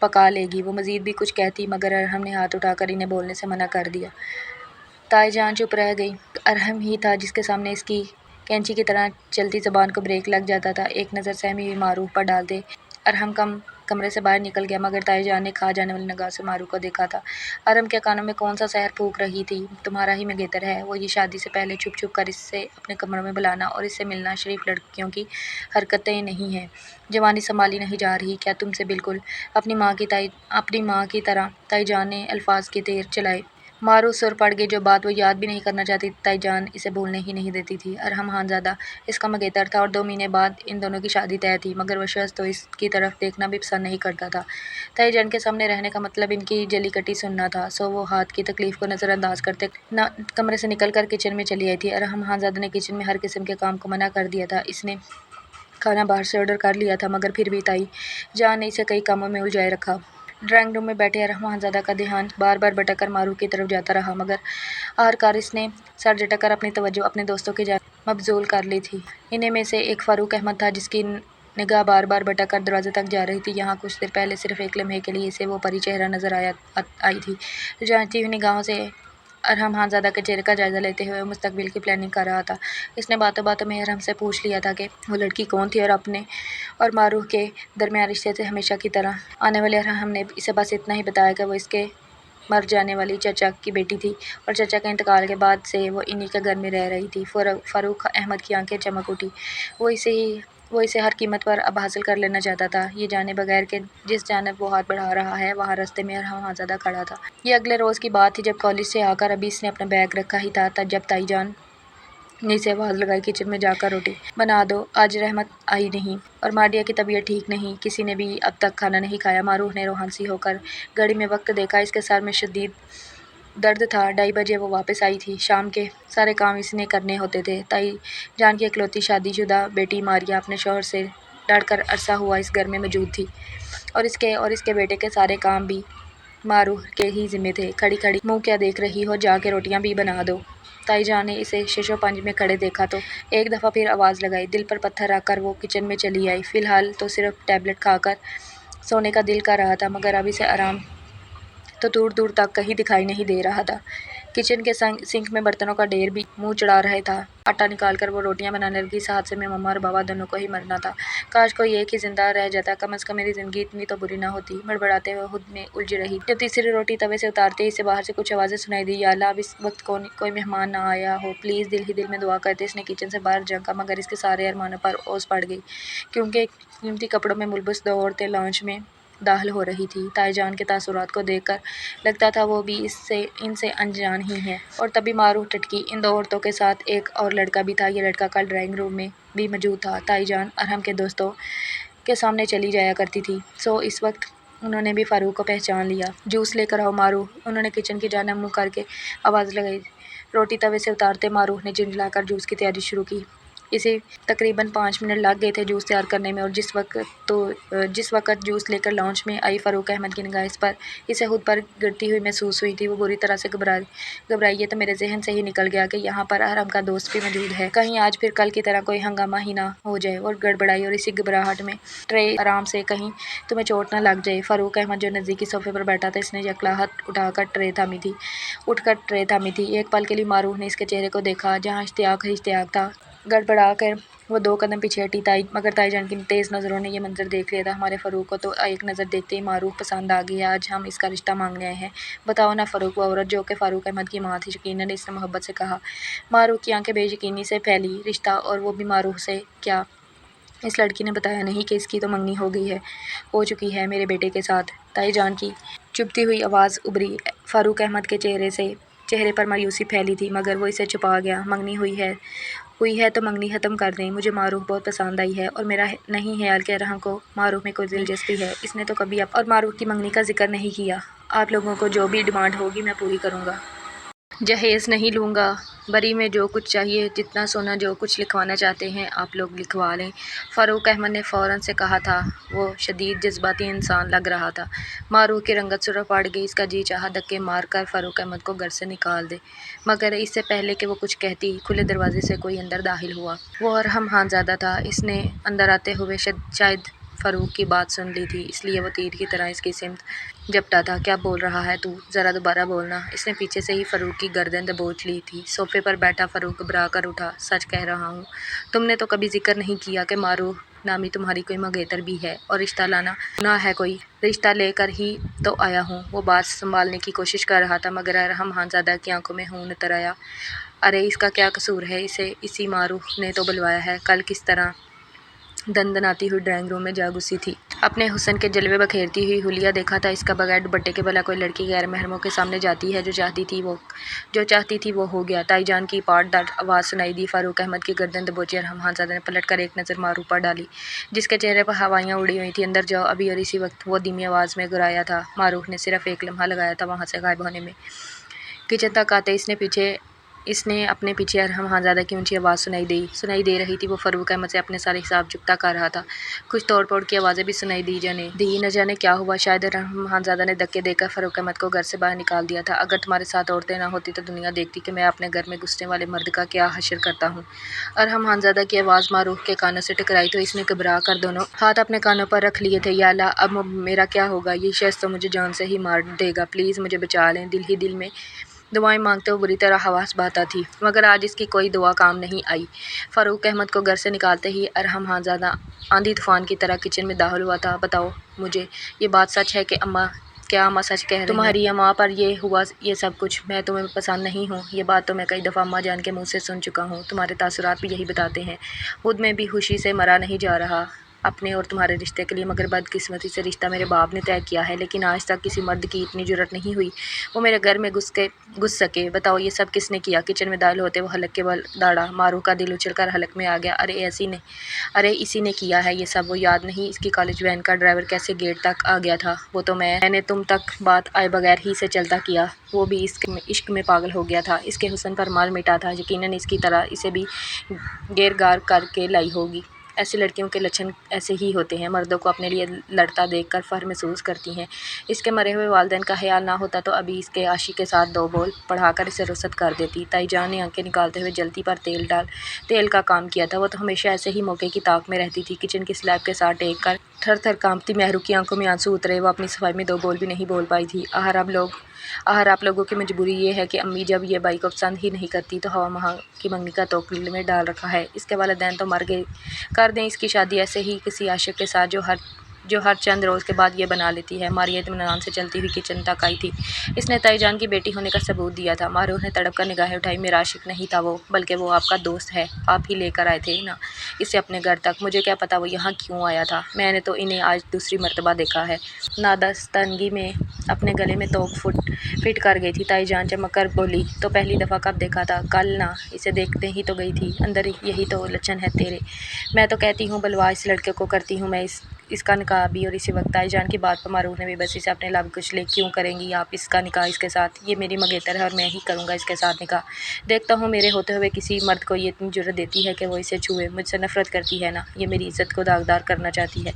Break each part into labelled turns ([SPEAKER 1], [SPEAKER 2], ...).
[SPEAKER 1] پکا لے گی۔ وہ مزید بھی کچھ کہتی مگر ارحم نے ہاتھ اٹھا کر انہیں بولنے سے منع کر دیا۔ تائی جان چپ رہ گئی۔ ارحم ہی تھا جس کے سامنے اس کی کینچی کی طرح چلتی زبان کو بریک لگ جاتا تھا۔ ایک نظر سہمی ہوئی معروف پر ڈالتے ارحم کمرے سے باہر نکل گیا مگر تائی جان نے کھا جانے والی نگاہ سے معروف کو دیکھا تھا۔ ارحم کے کانوں میں کون سا سحر پھونک رہی تھی، تمہارا ہی مگیتر ہے وہ، یہ شادی سے پہلے چھپ چھپ کر اس سے اپنے کمروں میں بلانا اور اس سے ملنا شریف لڑکیوں کی حرکتیں نہیں ہیں۔ جوانی سنبھالی نہیں جا رہی کیا تم سے بالکل؟ اپنی ماں کی طرح تائی جان نے الفاظ کے تیر چلائے۔ معروف سر پڑ گئی، جو بات وہ یاد بھی نہیں کرنا چاہتی تھی تائی جان اسے بھولنے ہی نہیں دیتی تھی۔ ارحم خانزادہ اس کا مگیتر تھا اور 2 مہینے بعد ان دونوں کی شادی طے تھی مگر وہ شخص تو اس کی طرف دیکھنا بھی پسند نہیں کرتا تھا۔ تائی جان کے سامنے رہنے کا مطلب ان کی جلی کٹی سننا تھا، سو وہ ہاتھ کی تکلیف کو نظر انداز کرتے کمرے سے نکل کر کچن میں چلی آئی تھی۔ ارحم خانزادہ نے کچن میں ہر قسم کے کام کو منع کر دیا تھا۔ اس نے کھانا باہر سے آرڈر کر لیا تھا مگر پھر بھی تائی جان نے اسے کئی کاموں میں الجھائے رکھا۔ ڈرائنگ روم میں بیٹھے ارحم خانزادہ کا دھیان بار بار بھٹک کر معروف کی طرف جاتا رہا مگر آخرکار اس نے سر جھٹک کر اپنی توجہ اپنے دوستوں کی جانب مبذول کر لی تھی۔ انہیں میں سے ایک فاروق احمد تھا جس کی نگاہ بار بار بھٹک کر دروازے تک جا رہی تھی۔ یہاں کچھ دیر پہلے صرف ایک لمحے کے لیے اسے وہ پری چہرہ نظر آئی تھی جو جانچتی ہوئی نگاہوں سے ارحم خانزادہ کے چہرے کا جائزہ لیتے ہوئے مستقبل کی پلاننگ کر رہا تھا۔ اس نے باتوں باتوں میں ارحم سے پوچھ لیا تھا کہ وہ لڑکی کون تھی اور اپنے اور معروف کے درمیان رشتے سے ہمیشہ کی طرح آنے والے ارحم نے اسے بس اتنا ہی بتایا کہ وہ اس کے مر جانے والی چچا کی بیٹی تھی اور چچا کے انتقال کے بعد سے وہ انہی کے گھر میں رہ رہی تھی۔ فاروق احمد کی آنکھیں چمک اٹھی۔ وہ اسے ہر قیمت پر اب حاصل کر لینا چاہتا تھا، یہ جانے بغیر کہ جس جانب وہ ہاتھ بڑھا رہا ہے وہاں راستے میں ارحم خانزادہ کھڑا تھا۔ یہ اگلے روز کی بات تھی جب کالج سے آ کر ابھی اس نے اپنا بیگ رکھا ہی تھا جب تائی جان نے اسے آواز لگائی، کچن میں جا کر روٹی بنا دو، آج رحمت آئی نہیں اور مارڈیا کی طبیعت ٹھیک نہیں، کسی نے بھی اب تک کھانا نہیں کھایا۔ معروف نے روحان سی ہو کر گھڑی میں وقت دیکھا، اس کے سر میں شدید درد تھا۔ 2:30 بجے وہ واپس آئی تھی۔ شام کے سارے کام اس نے کرنے ہوتے تھے۔ تائی جان کی اکلوتی شادی شدہ بیٹی ماریا اپنے شوہر سے لڑ کر عرصہ ہوا اس گھر میں موجود تھی اور اس کے بیٹے کے سارے کام بھی معروف کے ہی ذمے تھے۔ کھڑی کھڑی منہ کیا دیکھ رہی ہو، جا کے روٹیاں بھی بنا دو۔ تائی جان نے اسے شش و پنج میں کھڑے دیکھا تو ایک دفعہ پھر آواز لگائی، دل پر پتھر رکھ کر وہ کچن میں چلی آئی۔ فی الحال تو صرف ٹیبلٹ کھا کر سونے کا دل کر رہا تھا مگر اب اسے آرام تو دور دور تک کہیں دکھائی نہیں دے رہا تھا۔ کچن کے سنک میں برتنوں کا ڈھیر بھی منہ چڑھا رہا تھا۔ آٹا نکال کر وہ روٹیاں بنانے لگی۔ اس حادثے میں مما اور بابا دونوں کو ہی مرنا تھا۔ کاش کوئی ایک ہی زندہ رہ جاتا، کم از کم میری زندگی اتنی تو بری نہ ہوتی، بڑبڑاتے ہوئے خود میں الجھی رہی۔ جب تیسری روٹی توے سے اتارتے ہی اسے باہر سے کچھ آوازیں سنائی دی، یا اللہ اب اس وقت کوئی مہمان نہ آیا ہو پلیز، دل ہی دل میں دعا کرتے اس نے کچن سے باہر جھانکا مگر اس کے سارے ارمانوں پر اوس پڑ گئی کیونکہ قیمتی کپڑوں میں ملبوس 2 عورتیں لاؤنج میں داخل ہو رہی تھیں۔ تائی جان کے تاثرات کو دیکھ کر لگتا تھا وہ بھی ان سے انجان ہی ہیں اور تبھی معروف ٹٹکی۔ ان 2 عورتوں کے ساتھ ایک اور لڑکا بھی تھا، یہ لڑکا کل ڈرائنگ روم میں بھی موجود تھا۔ تائی جان ارحم کے دوستوں کے سامنے چلی جایا کرتی تھی، سو اس وقت انہوں نے بھی فاروق کو پہچان لیا۔ جوس لے کر آؤ معروف، انہوں نے کچن کی جانب منہ کر کے آواز لگائی۔ روٹی توے سے اتارتے معروف نے جھنجھلا کر جوس کی تیاری شروع کی۔ اسے تقریباً 5 منٹ لگ گئے تھے جوس تیار کرنے میں اور جس وقت جوس لے کر لاؤنج میں آئی فاروق احمد کی نگاہ اسے خود پر گرتی ہوئی محسوس ہوئی تھی۔ وہ بری طرح سے گھبرائی، یہ تو میرے ذہن سے ہی نکل گیا کہ یہاں پر ارحم کا دوست بھی موجود ہے، کہیں آج پھر کل کی طرح کوئی ہنگامہ ہی نہ ہو جائے، اور گڑبڑائی اور اسی گھبراہٹ میں ٹرے آرام سے کہیں تمہیں چوٹ نہ لگ جائے۔ فاروق احمد جو نزدیکی صوفے پر بیٹھا تھا، اس نے یکلاحت اٹھ کر ٹرے تھامی تھی۔ ایک پل کے لیے معروف نے اس کے چہرے کو دیکھا جہاں اشتیاق ہی اشتیاق تھا۔ گڑبڑا کر وہ 2 قدم پیچھے ہٹی مگر تائی جان کی تیز نظروں نے یہ منظر دیکھ لیا تھا۔ ہمارے فاروق کو تو ایک نظر دیکھتے ہی معروف پسند آ گئی ہے، آج ہم اس کا رشتہ مانگنے آئے ہیں، بتاؤ نا فاروق۔ وہ عورت جو کہ فاروق احمد کی ماں تھی یقیناً اس نے محبت سے کہا۔ معروف کی آنکھیں بے یقینی سے پھیلی، رشتہ اور وہ بھی معروف سے؟ کیا اس لڑکی نے بتایا نہیں کہ اس کی تو منگنی ہو چکی ہے میرے بیٹے کے ساتھ؟ تائی جان کی چبھتی ہوئی آواز ابھری۔ فاروق احمد کے چہرے پر مایوسی پھیلی تھی مگر وہ اسے چھپا گیا۔ منگنی ہوئی ہے تو منگنی ختم کر دیں، مجھے معروف بہت پسند آئی ہے اور میرا نہیں خیال کہ ارحم کو معروف میں کوئی دلچسپی ہے، اس نے تو کبھی اور معروف کی منگنی کا ذکر نہیں کیا۔ آپ لوگوں کو جو بھی ڈیمانڈ ہوگی میں پوری کروں گا، جہیز نہیں لوں گا، بری میں جو کچھ چاہیے، جتنا سونا جو کچھ لکھوانا چاہتے ہیں آپ لوگ لکھوا لیں، فاروق احمد نے فوراً سے کہا تھا۔ وہ شدید جذباتی انسان لگ رہا تھا۔ معروف کی رنگت سرخ پڑ گئی، اس کا جی چاہا دھکے مار کر فاروق احمد کو گھر سے نکال دے مگر اس سے پہلے کہ وہ کچھ کہتی کھلے دروازے سے کوئی اندر داخل ہوا۔ وہ ارحم خانزادہ تھا۔ اس نے اندر آتے ہوئے شاید فاروق کی بات سن لی تھی، اس لیے وہ تیر کی طرح اس کی سمت جھپٹا تھا۔ کیا بول رہا ہے تو؟ ذرا دوبارہ بولنا۔ اس نے پیچھے سے ہی فاروق کی گردن دبوچ لی تھی۔ صوفے پر بیٹھا فاروق گھبرا کر اٹھا۔ سچ کہہ رہا ہوں۔ تم نے تو کبھی ذکر نہیں کیا کہ معروف نامی تمہاری کوئی منگیتر بھی ہے اور رشتہ لانا گناہ ہے کوئی؟ رشتہ لے کر ہی تو آیا ہوں۔ وہ بات سنبھالنے کی کوشش کر رہا تھا مگر ارحم خانزادہ کی آنکھوں میں خون اتر آیا۔ ارے اس کا کیا قصور ہے؟ اسے اسی معروف نے تو بلوایا ہے۔ کل کس طرح دندناتی ہوئی ڈرائنگ روم میں جا گھسی تھی۔ اپنے حسن کے جلوے بکھیرتی ہوئی حلیہ دیکھا تھا اس کا بغیر دوپٹے کے بھلا کوئی لڑکی غیر محرموں کے سامنے جاتی ہے؟ جو چاہتی تھی وہ ہو گیا۔ تائی جان کی پاٹ دار آواز سنائی دی۔ فاروق احمد کی گردن دبوچی ارحم خانزادہ نے پلٹ کر ایک نظر معروف پر ڈالی جس کے چہرے پر ہوائیاں اڑی ہوئی تھیں۔ اندر جاؤ ابھی۔ اور اسی وقت وہ دھیمی آواز میں گرایا تھا۔ معروف نے صرف ایک لمحہ لگایا تھا وہاں سے غائب ہونے میں۔ کچن تک آتے اس نے اپنے پیچھے ارحم خانزادہ کی اونچی آواز سنائی دے رہی تھی۔ وہ فاروق احمد سے اپنے سارے حساب چکتا کر رہا تھا۔ کچھ توڑ پھوڑ کی آوازیں بھی سنائی دی۔ نہ جانے کیا ہوا، شاید ارحم خانزادہ نے دھکے دے کر فاروق احمد کو گھر سے باہر نکال دیا تھا۔ اگر تمہارے ساتھ عورتیں نہ ہوتی تو دنیا دیکھتی کہ میں اپنے گھر میں گھسنے والے مرد کا کیا حشر کرتا ہوں۔ ارحم خانزادہ کی آواز معروف کے کانوں سے ٹکرائی تو اس نے گھبرا کر دونوں ہاتھ اپنے کانوں پر رکھ لیے تھے۔ یا اللہ، اب میرا کیا ہوگا؟ یہ شخص تو مجھے جان سے ہی مار دے گا۔ پلیز مجھے بچا لیں۔ دل ہی دل میں دعائیں مانگتے وہ بری طرح حواس بہتا تھی مگر آج اس کی کوئی دعا کام نہیں آئی۔ فاروق احمد کو گھر سے نکالتے ہی ارحم خانزادہ آندھی طوفان کی طرح کچن میں داخل ہوا تھا۔ بتاؤ مجھے، یہ بات سچ ہے کہ کیا اماں سچ کہہ رہی ہیں؟ تمہاری اماں پر یہ ہوا یہ سب کچھ؟ میں تمہیں پسند نہیں ہوں، یہ بات تو میں کئی دفعہ اماں جان کے منہ سے سن چکا ہوں۔ تمہارے تاثرات بھی یہی بتاتے ہیں۔ خود میں بھی خوشی سے مرا نہیں جا رہا اپنے اور تمہارے رشتے کے لیے مگر بدقسمتی سے رشتہ میرے باپ نے طے کیا ہے لیکن آج تک کسی مرد کی اتنی جرأت نہیں ہوئی وہ میرے گھر میں گھس سکے۔ بتاؤ یہ سب کس نے کیا؟ کچن میں داخل ہوتے وہ حلق کے بل داڑا۔ معروف کا دل اچھل کر حلق میں آ گیا۔ ارے اسی نے کیا ہے یہ سب۔ وہ یاد نہیں اس کی کالج وین کا ڈرائیور کیسے گیٹ تک آ گیا تھا؟ وہ تو میں نے تم تک بات آئے بغیر ہی سے چلتا کیا۔ وہ بھی عشق میں پاگل ہو گیا تھا۔ اس کے حسن پر مال مٹا تھا۔ یقیناً اس کی طرح اسے بھی گیرگار کر کے لائی ہوگی۔ ایسی لڑکیوں کے لچھن ایسے ہی ہوتے ہیں، مردوں کو اپنے لیے لڑتا دیکھ کر فخر محسوس کرتی ہیں۔ اس کے مرے ہوئے والدین کا خیال نہ ہوتا تو ابھی اس کے عاشق کے ساتھ دو بول پڑھا کر اسے رخصت کر دیتی۔ تائی جان نے آنکھیں نکالتے ہوئے جلتی پر تیل کا کام کیا تھا۔ وہ تو ہمیشہ ایسے ہی موقع کی طاق میں رہتی تھی۔ کچن کی سلیب کے ساتھ ٹیک کر تھر تھر کانپتی مہرو کی آنکھوں میں آنسو اترے۔ وہ اپنی صفائی میں دو بول بھی نہیں بول پائی تھی۔ آخر آپ لوگوں کی مجبوری یہ ہے کہ امی جب یہ بھائی کو پسند ہی نہیں کرتی تو ہوا مہا کی منگنی کا توکل میں ڈال رکھا ہے۔ اس کے والدین تو مر گئے، کر دیں اس کی شادی ایسے ہی کسی عاشق کے ساتھ جو ہر چند روز کے بعد یہ بنا لیتی ہے۔ ماریا اطمینان سے چلتی ہوئی کچن تک آئی تھی۔ اس نے تائی جان کی بیٹی ہونے کا ثبوت دیا تھا۔ معروف نے تڑپ کر نگاہیں اٹھائی۔ میرا عاشق نہیں تھا وہ، بلکہ وہ آپ کا دوست ہے۔ آپ ہی لے کر آئے تھے نا اسے اپنے گھر تک۔ مجھے کیا پتا وہ یہاں کیوں آیا تھا، میں نے تو انہیں آج دوسری مرتبہ دیکھا ہے۔ نادستنگی میں اپنے گلے میں توک فٹ کر گئی تھی۔ تائی جان چمک کر بولی، تو پہلی دفعہ کب دیکھا تھا؟ کل نا، اسے دیکھتے ہی تو گئی تھی اندر، یہی تو لچھن ہے تیرے۔ میں تو کہتی ہوں بلوا اس لڑکے کو کرتی ہوں میں اس کا نکاح ابھی اور اسی وقت۔ تائی جان کی بات پر معروف نے بے بسی سے اپنے لب کچلے۔ کیوں کریں گی آپ اس کا نکاح اس کے ساتھ؟ یہ میری منگیتر ہے اور میں ہی کروں گا اس کے ساتھ نکاح۔ دیکھتا ہوں میرے ہوتے ہوئے کسی مرد کو یہ اتنی جرأت دیتی ہے کہ وہ اسے چھوئے۔ مجھ سے نفرت کرتی ہے نا، یہ میری عزت کو داغدار کرنا چاہتی ہے۔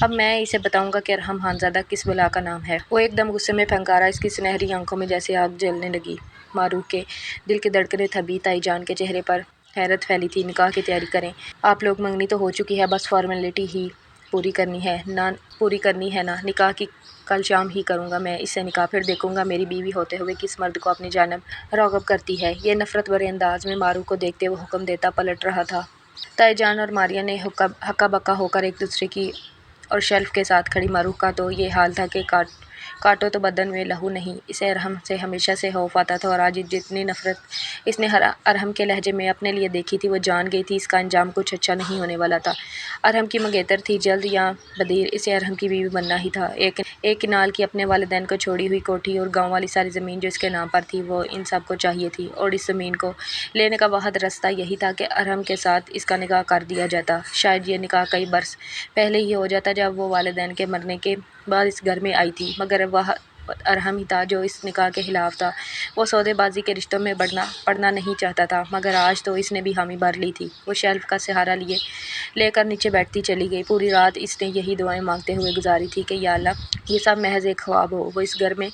[SPEAKER 1] اب میں اسے بتاؤں گا کہ ارحم خانزادہ کس بلا کا نام ہے۔ وہ ایک دم غصے میں پھنکارا۔ اس کی سنہری آنکھوں میں جیسے آگ جلنے لگی۔ معروف کے دل کی دھڑکنیں تھمی۔ تائی جان کے چہرے پر حیرت پھیلی تھی۔ نکاح کی تیاری کریں آپ لوگ، منگنی تو ہو چکی ہے، بس فارمیلٹی ہی پوری کرنی ہے نا۔ نکاح کی کل شام ہی کروں گا میں اس سے نکاح، پھر دیکھوں گا میری بیوی ہوتے ہوئے کس مرد کو اپنی جانب راغب کرتی ہے۔ یہ نفرت بھرے انداز میں معروف کو دیکھتے وہ حکم دیتا پلٹ رہا تھا۔ تائی جان اور ماریا نے ہکا بکا ہو کر ایک دوسرے کی اور شیلف کے ساتھ کھڑی۔ معروف کا تو یہ حال تھا کہ کاٹو تو بدن میں لہو نہیں۔ اسے ارحم سے ہمیشہ سے خوف آتا تھا اور آج جتنی نفرت اس نے ارحم کے لہجے میں اپنے لیے دیکھی تھی وہ جان گئی تھی اس کا انجام کچھ اچھا نہیں ہونے والا تھا۔ ارحم کی منگیتر تھی، جلد یا بدیر اسے ارحم کی بیوی بننا ہی تھا۔ ایک کنال کی اپنے والدین کو چھوڑی ہوئی کوٹھی اور گاؤں والی ساری زمین جو اس کے نام پر تھی وہ ان سب کو چاہیے تھی، اور اس زمین کو لینے کا واحد راستہ یہی تھا کہ ارحم کے ساتھ اس کا نکاح کر دیا جاتا۔ شاید یہ نکاح کئی برس پہلے ہی ہو جاتا جب وہ والدین کے مرنے کے بعد اس گھر میں آئی تھی، مگر وہ ارحم ہی تھا جو اس نکاح کے خلاف تھا۔ وہ سودے بازی کے رشتوں میں پڑنا نہیں چاہتا تھا، مگر آج تو اس نے بھی حامی بھر لی تھی۔ وہ شیلف کا سہارا لیے لے کر نیچے بیٹھتی چلی گئی۔ پوری رات اس نے یہی دعائیں مانگتے ہوئے گزاری تھی کہ یا اللہ یہ سب محض ایک خواب ہو۔ وہ اس گھر میں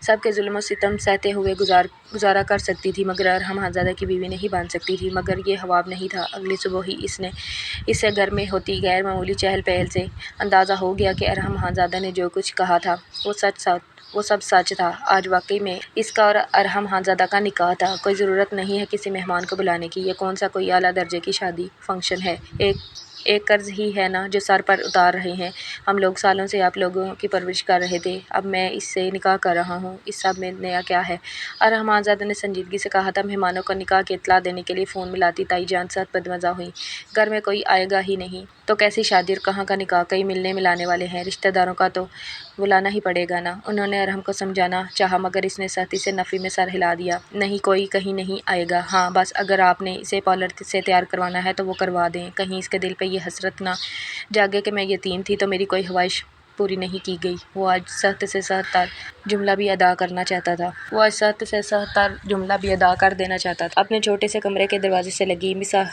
[SPEAKER 1] سب کے ظلم و ستم سہتے ہوئے گزارا کر سکتی تھی مگر ارحم خانزادہ کی بیوی نہیں بن سکتی تھی۔ مگر یہ خواب نہیں تھا۔ اگلی صبح ہی اسے گھر میں ہوتی غیر معمولی چہل پہل سے اندازہ ہو گیا کہ ارحم خانزادہ نے جو کچھ کہا تھا وہ سب سچ تھا۔ آج واقعی میں اس کا اور ارحم خانزادہ کا نکاح تھا۔ کوئی ضرورت نہیں ہے کسی مہمان کو بلانے کی۔ یہ کون سا کوئی اعلیٰ درجے کی شادی فنکشن ہے، ایک قرض ہی ہے نا جو سر پر اتار رہے ہیں۔ ہم لوگ سالوں سے آپ لوگوں کی پرورش کر رہے تھے، اب میں اس سے نکاح کر رہا ہوں، اس سب میں نیا کیا ہے؟ ارحم خانزادہ نے سنجیدگی سے کہا تھا۔ مہمانوں کو نکاح کی اطلاع دینے کے لیے فون ملاتی تائی جان سخت بدمزہ ہوئیں۔ گھر میں کوئی آئے گا ہی نہیں تو کیسی شادی اور کہاں کا نکاح؟ کئی ملنے ملانے والے ہیں، رشتہ داروں کا تو بلانا ہی پڑے گا نا۔ انہوں نے ارحم کو سمجھانا چاہا مگر اس نے سختی سے نفی میں سر ہلا دیا۔ نہیں، کوئی کہیں نہیں آئے گا۔ ہاں بس اگر آپ نے اسے پارلر سے تیار کروانا ہے تو وہ کروا دیں، کہیں اس کے دل پہ یہ حسرت نہ جاگے کہ میں یتیم تھی تو میری کوئی خواہش پوری نہیں کی گئی۔ وہ آج سخت سے سخت تر جملہ بھی ادا کر دینا چاہتا تھا۔ اپنے چھوٹے سے کمرے کے دروازے سے لگی مسا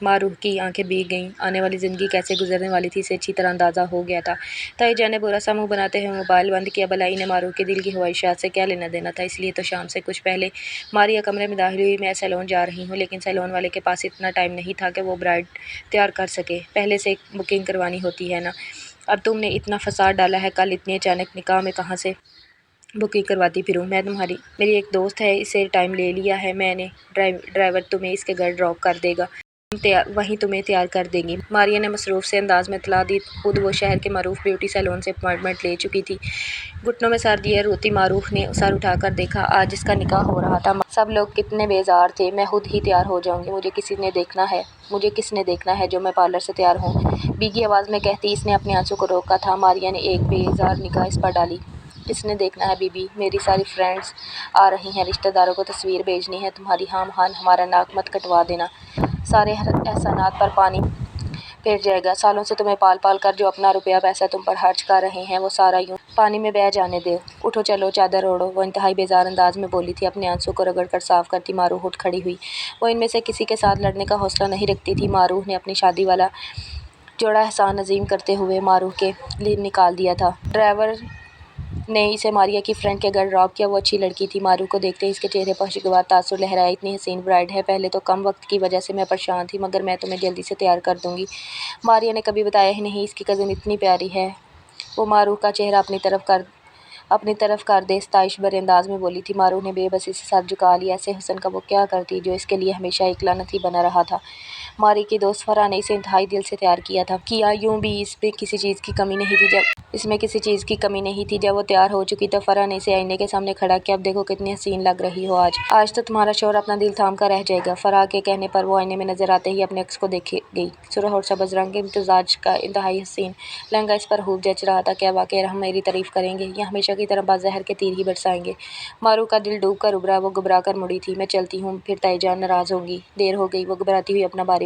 [SPEAKER 1] معروف کی آنکھیں بھیگ گئیں۔ آنے والی زندگی کیسے گزرنے والی تھی اسے اچھی طرح اندازہ ہو گیا تھا۔ تائی جان نے برا سا منہ بناتے ہوئے موبائل بند کیا۔ بھلائی نے معروف کے دل کی خواہشات سے کیا لینا دینا تھا؟ اس لیے تو شام سے کچھ پہلے ماریا کمرے میں داخل ہوئی۔ میں سیلون جا رہی ہوں، لیکن سیلون والے کے پاس اتنا ٹائم نہیں تھا کہ وہ برائڈ تیار کر سکے، پہلے سے بکنگ کروانی ہوتی ہے نا۔ اب تم نے اتنا فساد ڈالا ہے، کل اتنی اچانک نکاح میں کہاں سے بکنگ کرواتی پھروں؟ میری ایک دوست ہے، اسے ٹائم لے لیا ہے میں نے، ڈرائیور تمہیں اس کے گھر ڈراپ کر دے گا، وہیں تمہیں تیار کر دیں گی۔ ماریا نے مصروف سے انداز میں اطلاع دی۔ خود وہ شہر کے معروف بیوٹی سیلون سے اپائنٹمنٹ لے چکی تھی۔ گھٹنوں میں سر دیے روتی معروف نے سر اٹھا کر دیکھا۔ آج جس کا نکاح ہو رہا تھا، سب لوگ کتنے بیزار تھے۔ میں خود ہی تیار ہو جاؤں گی، مجھے کس نے دیکھنا ہے جو میں پارلر سے تیار ہوں؟ بھیگی آواز میں کہتی اس نے اپنے آنسوں کو روکا تھا۔ ماریا نے ایک بیزار نگاہ اس پر ڈالی۔ کس نے دیکھنا ہے بی بی؟ میری ساری فرینڈز آ رہی ہیں، رشتہ داروں کو تصویر بھیجنی ہے تمہاری۔ ہاں مہان، ہمارا ناک مت کٹوا دینا، سارے احسانات پر پانی پھر جائے گا۔ سالوں سے تمہیں پال پال کر جو اپنا روپیہ پیسہ تم پر خرچ کر رہے ہیں وہ سارا یوں پانی میں بہہ جانے دو۔ اٹھو چلو چادر اوڑھو۔ وہ انتہائی بیزار انداز میں بولی تھی، اپنے آنسوں کو رگڑ کر صاف کرتی معروف اٹھ کھڑی ہوئی۔ وہ ان میں سے کسی کے ساتھ لڑنے کا حوصلہ نہیں رکھتی تھی۔ معروف نے اپنی شادی والا جوڑا احسان عظیم کرتے ہوئے معروف کے لیے نکال دیا تھا۔ ڈرائیور نے اسے ماریا کی فرینڈ کے گھر ڈراپ کیا۔ وہ اچھی لڑکی تھی۔ معروف کو دیکھتے ہی اس کے چہرے پر خوشگوار تاثر لہرایا۔ اتنی حسین برائڈ ہے، پہلے تو کم وقت کی وجہ سے میں پریشان تھی مگر میں تمہیں جلدی سے تیار کر دوں گی۔ ماریا نے کبھی بتایا ہی نہیں اس کی کزن اتنی پیاری ہے۔ وہ معروف کا چہرہ اپنی طرف کر دے ستائش بھرے انداز میں بولی تھی۔ معروف نے بے بسی سے سر جھکا لیا۔ ایسے حسن کا وہ کیا کرتی جو اس کے لیے ہمیشہ ایک لعنت ہی بنا رہا تھا۔ ماری کی دوست فرح نے اسے انتہائی دل سے تیار کیا یوں بھی اس میں کسی چیز کی کمی نہیں تھی۔ جب وہ تیار ہو چکی تو فرح نے اسے آئینے کے سامنے کھڑا کیا۔ اب دیکھو کتنی حسین لگ رہی ہو آج تو تمہارا شوہر اپنا دل تھام کر رہ جائے گا۔ فرح کے کہنے پر وہ آئینے میں نظر آتے ہی اپنے عکس کو دیکھے گئی۔ سرخ اور سبز رنگ کے امتزاج کا انتہائی حسین لہنگا اس پر خوب جچ رہا تھا۔ کیا واقعی ارحم میری تعریف کریں گے یا ہمیشہ کی طرح بس زہر کے تیر ہی برسائیں گے؟ معروف کا دل ڈوب کر ابھرا۔ وہ گھبرا کر مڑی تھی۔ میں چلتی ہوں، پھر تائی جان ناراض ہوں گی، دیر ہو گئی۔ وہ گھبراتی ہوئی اپنا بھاری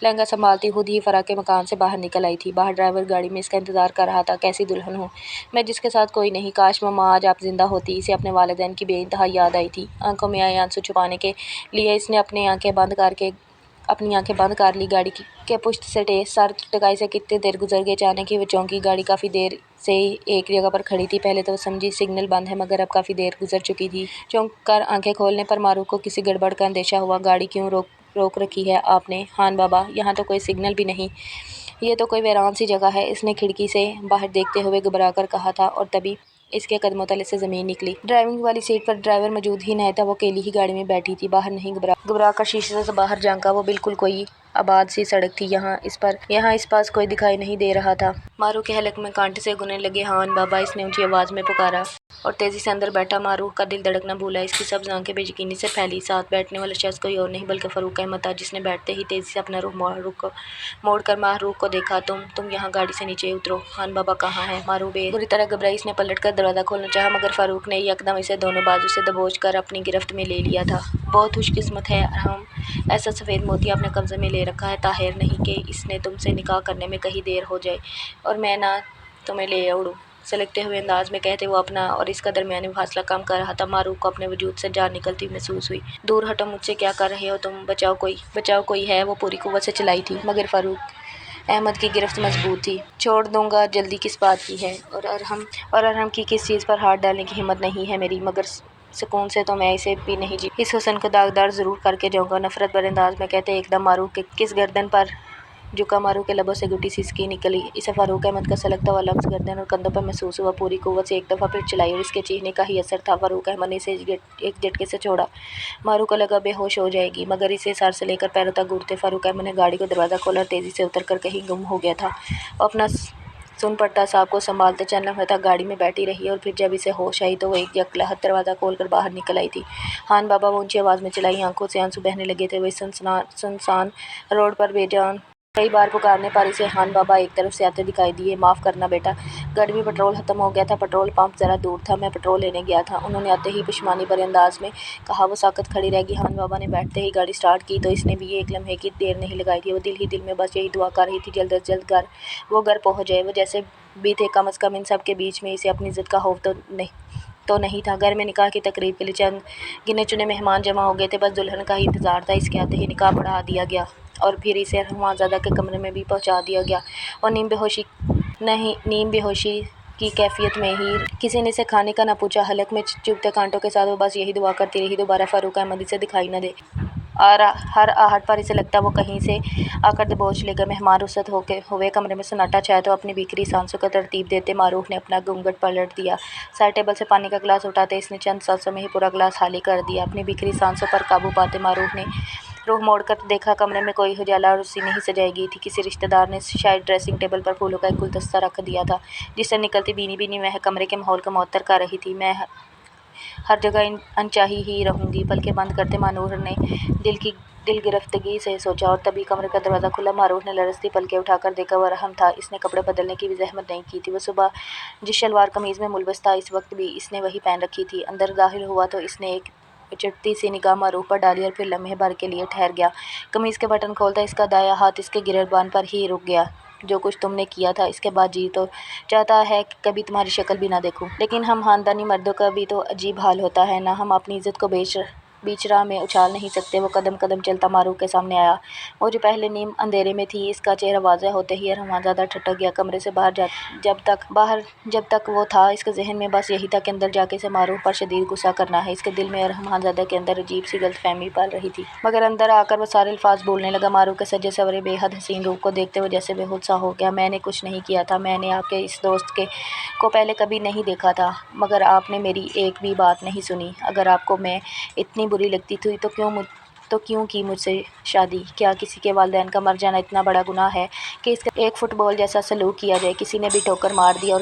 [SPEAKER 1] لہنگا سنبھالتی خود ہی فرح کے مکان سے باہر نکل آئی تھی۔ باہر ڈرائیور گاڑی میں اس کا انتظار کر رہا تھا۔ کیسی دلہن ہوں میں جس کے ساتھ کوئی نہیں، کاش ماں آج آپ زندہ ہوتی۔ اسے اپنے والدین کی بے انتہا یاد آئی تھی۔ آنکھوں میں آئے آنسو چھپانے کے لیے اس نے اپنی آنکھیں بند کر لی۔ گاڑی کے پشت سے سر ٹکائی سے کتنی دیر گزر گئی، اچانک ہی وہ چونکی۔ گاڑی کافی دیر سے ایک جگہ پر کھڑی تھی۔ پہلے تو وہ سمجھی سگنل بند ہے مگر اب کافی دیر گزر چکی تھی۔ چونک کر آنکھیں کھولنے پر معروف کو کسی گڑبڑ کا اندیشہ ہوا۔ گاڑی کیوں روک رکھی ہے آپ نے؟ ہان بابا، یہاں تو کوئی سگنل بھی نہیں، یہ تو کوئی ویران سی جگہ ہے، اس نے کھڑکی سے باہر دیکھتے ہوئے گھبرا کر کہا تھا اور تبھی اس کے قدموں تلے سے زمین نکلی۔ ڈرائیونگ والی سیٹ پر ڈرائیور موجود ہی نہیں تھا۔ وہ اکیلی ہی گاڑی میں بیٹھی تھی۔ باہر نہیں گھبرا کر شیشے سے باہر جھانکا۔ وہ بالکل کوئی آباد سی سڑک تھی، یہاں اس پاس کوئی دکھائی نہیں دے رہا تھا۔ معروف کے حلق میں کانٹے سے گھننے لگے۔ ہان بابا، اس نے اونچی آواز میں پکارا اور تیزی سے اندر بیٹھا۔ معروف کا دل دھڑکنا بھولا۔ اس کی سبز آنکھیں بے یقینی سے پھیلی۔ ساتھ بیٹھنے والا شخص کوئی اور نہیں بلکہ فاروق احمد تھا، جس نے بیٹھتے ہی تیزی سے اپنا رخ موڑ کر معروف کو دیکھا۔ تم یہاں گاڑی سے نیچے اترو۔ ہان بابا کہاں ہیں؟ معروف بری طرح گھبرائی۔ اس نے پلٹ کر دروازہ کھولنا چاہا مگر فاروق نے یکدم اسے دونوں بازو سے دبوچ کر اپنی گرفت میں لے لیا تھا۔ بہت خوش قسمت ہے ارحم، ایسا سفید موتی اپنے قبضے میں لے رکھا ہے۔ طاہر نہیں کہ اس نے تم سے نکاح کرنے میں کہیں دیر ہو جائے اور میں نہ تمہیں لے اڑوں، سلگتے ہوئے انداز میں کہتے وہ اپنا اور اس کا درمیانی فاصلہ کم کر رہا تھا۔ معروف کو اپنے وجود سے جان نکلتی ہوئی محسوس ہوئی۔ دور ہٹو مجھ سے، کیا کر رہے ہو تم؟ بچاؤ کوئی ہے، وہ پوری قوت سے چلائی تھی مگر فاروق احمد کی گرفت مضبوط تھی۔ چھوڑ دوں گا جلدی کس بات کی ہے، اور ارحم کی کس چیز پر ہاتھ ڈالنے کی ہمت نہیں ہے میری، مگر سکون سے تو میں اسے بھی نہیں جی، اس حسن کو داغدار ضرور کر کے جاؤں گا۔ نفرت بھرے انداز میں کہتے ایک دم معروف کے کس گردن پر جھکا، معروف کے لبوں سے گھٹی سسکی نکلی۔ اسے فاروق احمد کا سلگتا ہوا لفظ گردن اور کندھوں پر محسوس ہوا، پوری قوت سے ایک دفعہ پھر چلائی اور اس کے چیخنے کا ہی اثر تھا۔ فاروق احمد نے اسے ایک جھٹکے سے چھوڑا۔ معروف کو لگا بے ہوش ہو جائے گی، مگر اسے سر سے لے کر پیروں تک گھٹتے فاروق احمد نے گاڑی کا دروازہ کھولا اور تیزی سے اتر کر کہیں گم ہو گیا تھا۔ وہ اپنا سن پٹا صاحب کو سنبھالتے چند لمحے تک گاڑی میں بیٹھی رہی اور پھر جب اسے ہوش آئی تو وہ ایک یکلہت دروازہ کھول کر باہر نکل آئی تھی۔ ہان بابا، وہ اونچی آواز میں چلائی، آنکھوں سے آنسو بہنے لگے تھے۔ وہ اس سنسان روڈ پر بے جان کئی بار پکارنے پر اسے ہان بابا ایک طرف سے آتے دکھائی دیے۔ معاف کرنا بیٹا، گاڑی میں پٹرول ختم ہو گیا تھا، پٹرول پمپ ذرا دور تھا، میں پٹرول لینے گیا تھا، انہوں نے آتے ہی پشیمانی بھرے انداز میں کہا۔ وہ ساکت کھڑی رہ گئی۔ ہان بابا نے بیٹھتے ہی گاڑی سٹارٹ کی تو اس نے بھی ایک لمحے کی دیر نہیں لگائی تھی۔ وہ دل ہی دل میں بس یہی دعا کر رہی تھی جلد از جلد وہ گھر پہنچ جائے۔ وہ جیسے بھی تھے کم از کم ان سب کے بیچ میں اسے اپنی عزت کا خوف تو نہیں تھا۔ گھر میں نکاح کی تقریب کے لیے چند گنے چنے مہمان جمع ہو گئے تھے، بس دلہن کا ہی انتظار تھا۔ اس کے آتے ہی نکاح پڑھا دیا گیا اور پھر اسے رحمانزادہ کے کمرے میں بھی پہنچا دیا گیا۔ اور نیم بے ہوشی کی کیفیت میں ہی کسی نے اسے کھانے کا نہ پوچھا۔ حلق میں چبھتے کانٹوں کے ساتھ وہ بس یہی دعا کرتی رہی دوبارہ فاروق احمد اسے دکھائی نہ دے۔ ہر آہٹ پر اسے لگتا وہ کہیں سے آ کر دبوچ لے گا۔ مہمان رخصت ہوئے، کمرے میں سناٹا چھایا تو اپنی بکھری سانسوں کو ترتیب دیتے معروف نے اپنا گھونگھٹ پلٹ دیا۔ سائڈ ٹیبل سے پانی کا گلاس اٹھاتے اس نے چند سانسوں میں ہی پورا گلاس خالی کر دیا۔ اپنی بکھری سانسوں پر قابو پاتے معروف نے رخ موڑ کر دیکھا، کمرے میں کوئی اجالا اور روشنی نہیں سجائی گئی تھی۔ کسی رشتہ دار نے شاید ڈریسنگ ٹیبل پر پھولوں کا ایک گلدستہ رکھ دیا تھا جس سے نکلتی بھینی بھینی مہک کمرے کے ماحول کو معطر کر رہی تھی۔ میں ہر جگہ انچاہی ہی رہوں گی، پلکیں بند کرتے معروف نے دل گرفتگی سے سوچا، اور تبھی کمرے کا دروازہ کھلا۔ معروف نے لرزتی پلکیں اٹھا کر دیکھا، وہ ارحم تھا۔ اس نے کپڑے بدلنے کی بھی زحمت نہیں کی تھی۔ وہ صبح جس شلوار قمیض میں ملبوس تھا اس وقت بھی اس نے وہی پہن رکھی تھی۔ اندر داخل ہوا تو اس نے ایک اچٹتی سی نگاہ معروف پر ڈالی اور پھر لمحے بھر کے لیے ٹھہر گیا۔ قمیض کے بٹن کھولتا اس کا دایاں ہاتھ اس کے گریبان پر ہی رک گیا۔ جو کچھ تم نے کیا تھا اس کے بعد جی تو چاہتا ہے کہ کبھی تمہاری شکل بھی نہ دیکھوں، لیکن ہم خاندانی مردوں کا بھی تو عجیب حال ہوتا ہے نا، ہم اپنی عزت کو بیچ راہ میں اچھال نہیں سکتے۔ وہ قدم قدم چلتا معروف کے سامنے آیا۔ وہ جو پہلے نیم اندھیرے میں تھی، اس کا چہرہ واضح ہوتے ہی رحمانزادہ ٹھٹک گیا۔ کمرے سے جب تک وہ تھا اس کے ذہن میں بس یہی تھا کہ اندر جا کے اسے معروف پر شدید غصہ کرنا ہے۔ اس کے دل میں رحمانزادہ کے اندر عجیب سی غلط فہمی پل رہی تھی، مگر اندر آ کر وہ سارے الفاظ بولنے لگا۔ معروف کے سجے سورے بے حد حسین روپ کو دیکھتے وہ جیسے بے ہوش سا ہو گیا۔ میں نے کچھ نہیں کیا تھا، میں نے آپ کے اس دوست کو پہلے کبھی نہیں دیکھا تھا، مگر آپ نے میری ایک بھی بات نہیں سنی۔ اگر آپ کو میں اتنی بری لگتی تھی تو کیوں کی مجھ سے شادی؟ کیا کسی کے والدین کا مر جانا اتنا بڑا گناہ ہے کہ اس کا ایک فٹ بال جیسا سلوک کیا جائے؟ کسی نے بھی ٹھوکر مار دی اور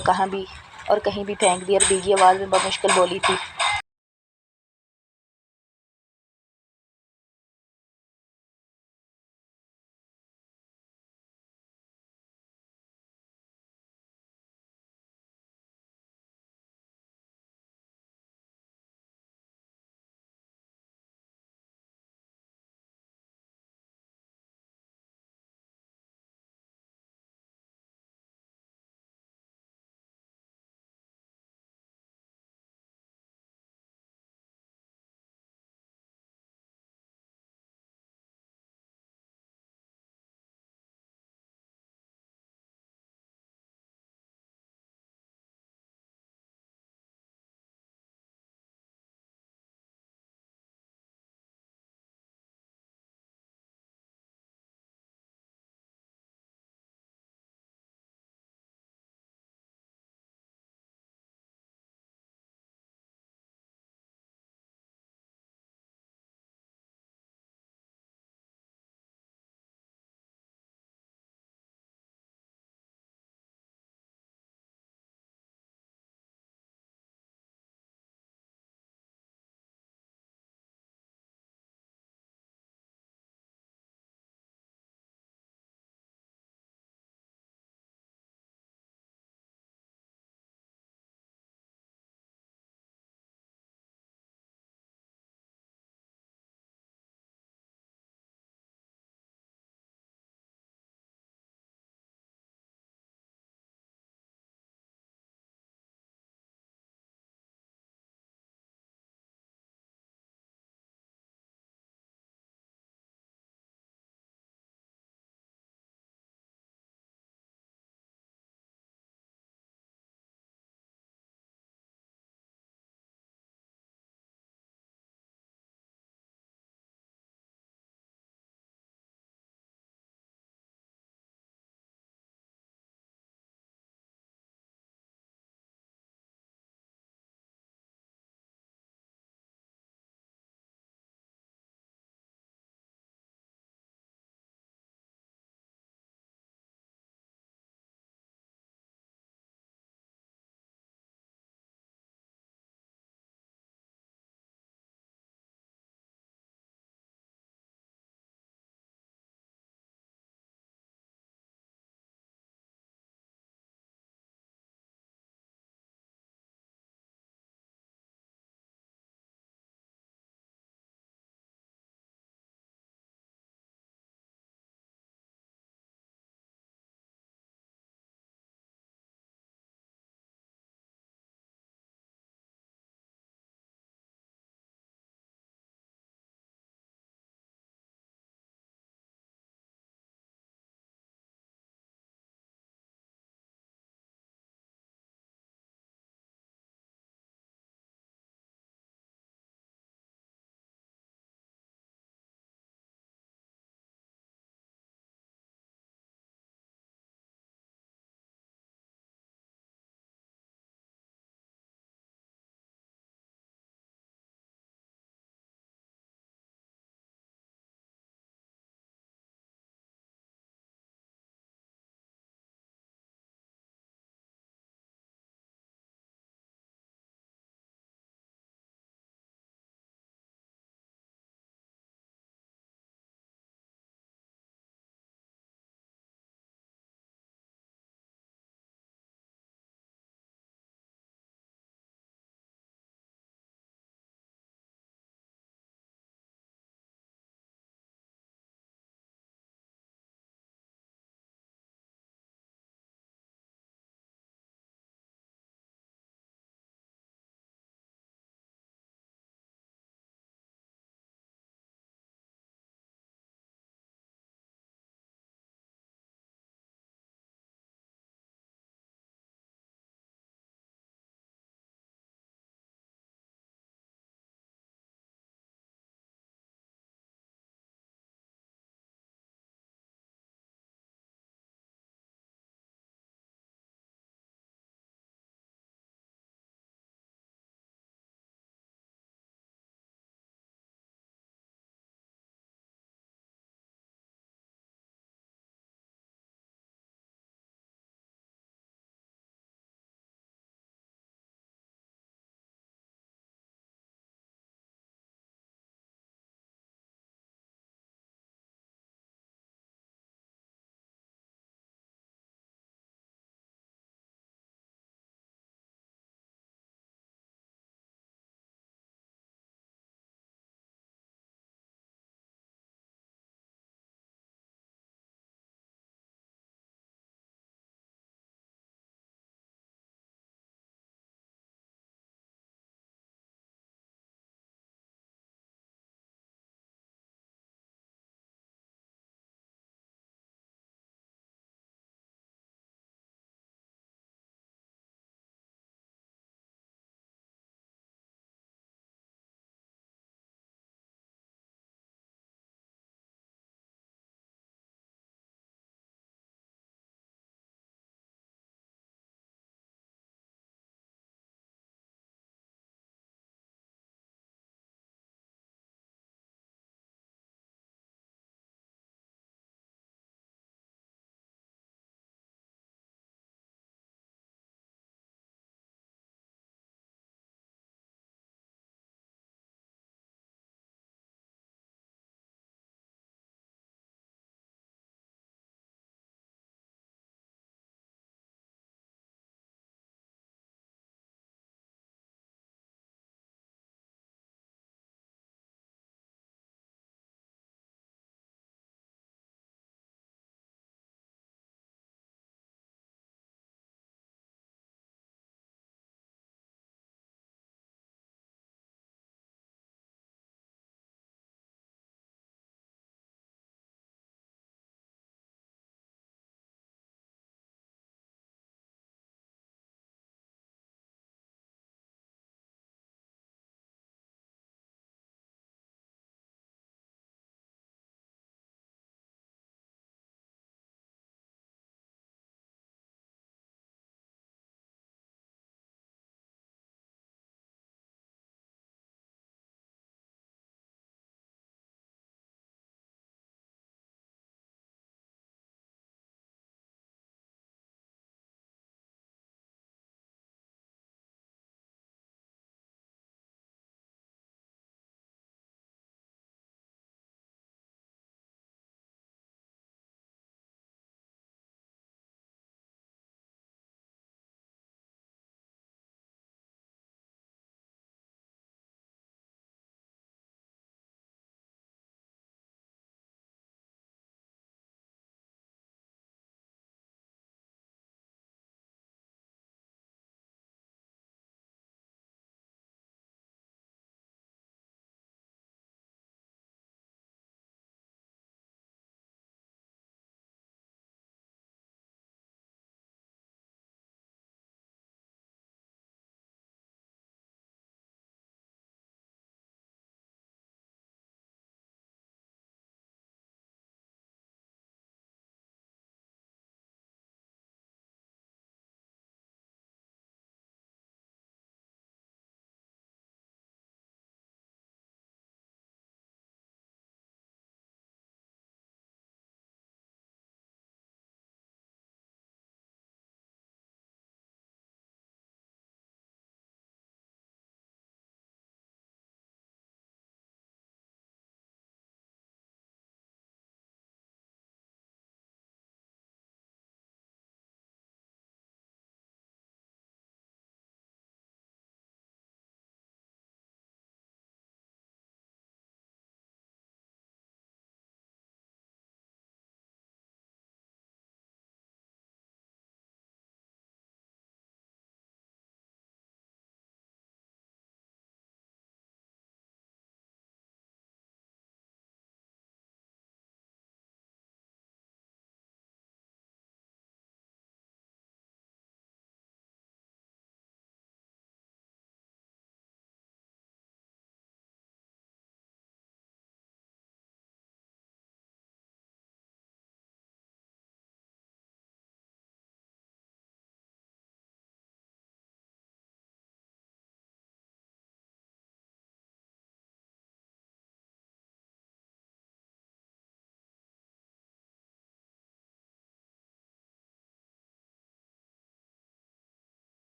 [SPEAKER 1] کہیں بھی پھینک دی، اور بھیگی آواز میں بمشکل بولی تھی۔